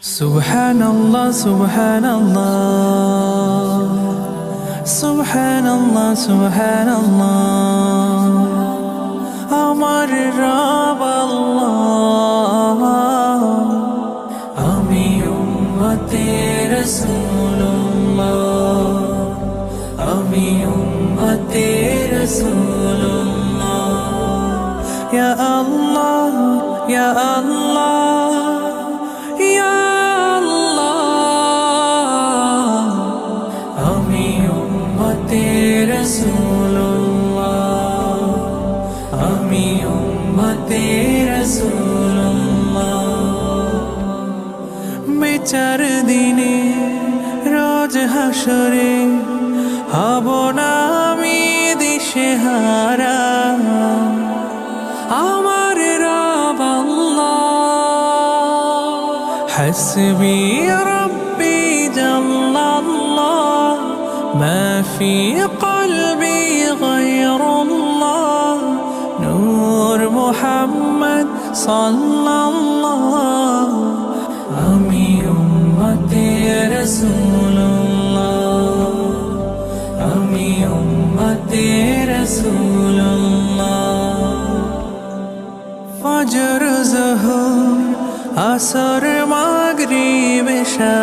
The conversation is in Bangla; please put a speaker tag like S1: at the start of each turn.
S1: সুবহানাল্লাহ সুবহানাল্লাহ সুবহানাল্লাহ সুবহানাল্লাহ আমার রব আল্লাহ আমি উম্মতে রাসূলুল্লাহ আমি উম্মতে রাসূলুল্লাহ ইয়া আল্লাহ ইয়া আল্লাহ ইয়া আল্লাহ আমি উম্মতে রাসূলুল্লাহ আমি উম্মতে রাসূলুল্লাহ বিচার দিনে রোজ হাসরে হব না আমি দিশেহারা আমার রব আল্লাহ হাসবি রব্বি জাল্লাল্লাহ মা ফি কলবি গায়রুল্লাহ নূর মুহাম্মদ সাল্লাল্লাহ আমি উম্মতে রাসূলুল্লাহ আমি উম্মতে রাসূলুল্লাহ ফজর যোহর আসর মাগরিব এশা